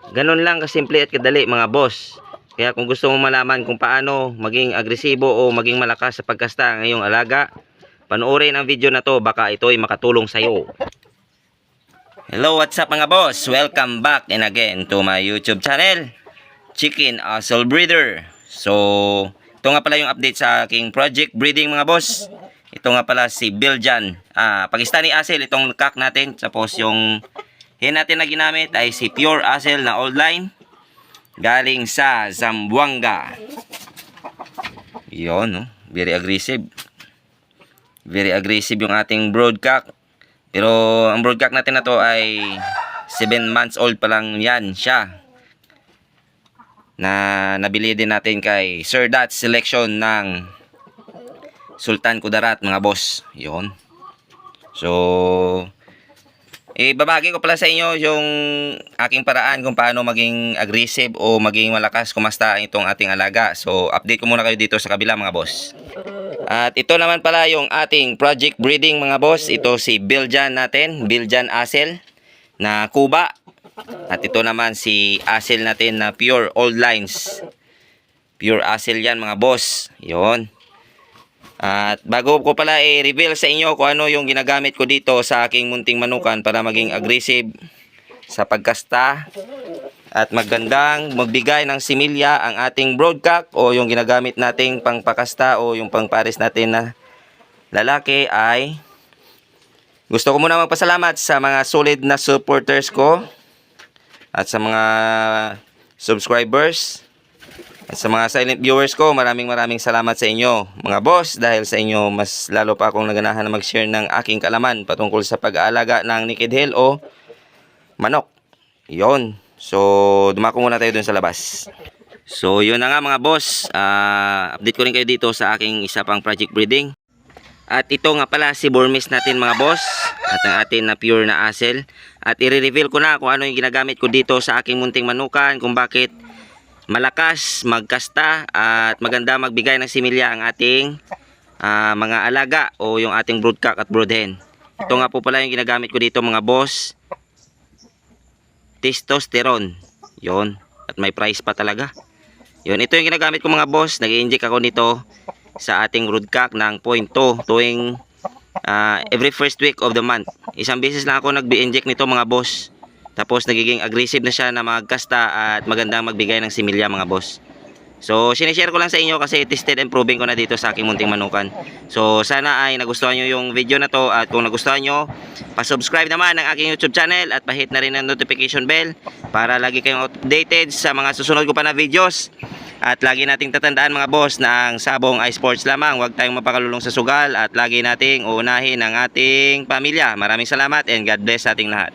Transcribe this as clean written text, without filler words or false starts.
Ganun lang kasimple at kadali mga boss. Kaya kung gusto mo malaman kung paano maging agresibo o maging malakas sa pagkasta ng iyong alaga, panoorin ang video na to, baka ito ay makatulong sa iyo. Hello, what's up mga boss? Welcome back and again to my YouTube channel, Chicken Asil Breeder. So, ito nga pala yung update sa aking project breeding mga boss. Ito nga pala si Belgian Pakistani Asil, itong cock natin. Tapos yung hen natin na ginamit ay si Pure Asil na old line, galing sa Zamboanga. Yun, no? Very aggressive. Very aggressive yung ating broodcock. Pero ang broodcock natin na to ay 7 months old pa lang yan siya. Na nabili din natin kay Sir Dat Selection ng Sultan Kudarat mga boss. Yun. So, babahagi ko pala sa inyo yung aking paraan kung paano maging aggressive o maging malakas kumasta itong ating alaga. So, update ko muna kayo dito sa kabila mga boss. At ito naman pala yung ating project breeding mga boss. Ito si Belgian natin, Belgian Asil na Kuba. At ito naman si Asil natin na pure old lines. Pure Asil yan mga boss. Yun. At bago ko pala i-reveal sa inyo kung ano yung ginagamit ko dito sa aking munting manukan para maging aggressive sa pagkasta at magandang magbigay ng similya ang ating broodcock o yung ginagamit nating pangpakasta o yung pangpares natin na lalaki, ay gusto ko muna magpasalamat sa mga solid na supporters ko at sa mga subscribers at sa mga silent viewers ko. Maraming salamat sa inyo mga boss, dahil sa inyo mas lalo pa akong naganahan na mag-share ng aking kalaman patungkol sa pag-aalaga ng naked hen o manok. Yon. So, dumako muna tayo dun sa labas. So, yun na nga mga boss. Update ko rin kayo dito sa aking isa pang project breeding. At ito nga pala si Burmese natin mga boss. At ang atin na pure na Asil. At i-reveal ko na kung ano yung ginagamit ko dito sa aking munting manukan, kung bakit malakas magkasta at maganda magbigay ng similya ang ating mga alaga o yung ating broodcock at broodhen. Ito nga po pala yung ginagamit ko dito mga boss, testosterone. Yon. At may price pa talaga. Yon, ito yung ginagamit ko mga boss. Nag-i-inject ako nito sa ating broodcock ng 0.2 tuwing every first week of the month. Isang beses lang ako nag-inject nito mga boss. Tapos nagiging aggressive na siya na magkasta at magandang magbigay ng similya mga boss. So, sinishare ko lang sa inyo kasi tested and proving ko na dito sa aking munting manukan. So, sana ay nagustuhan nyo yung video na to. At kung nagustuhan nyo, pa-subscribe naman ng aking YouTube channel at pa-hit na rin ang notification bell para lagi kayong updated sa mga susunod ko pa na videos. At lagi nating tatandaan mga boss na ang sabong ay sports lamang. Huwag tayong mapakalulong sa sugal at lagi nating uunahin ang ating pamilya. Maraming salamat and God bless sa ating lahat.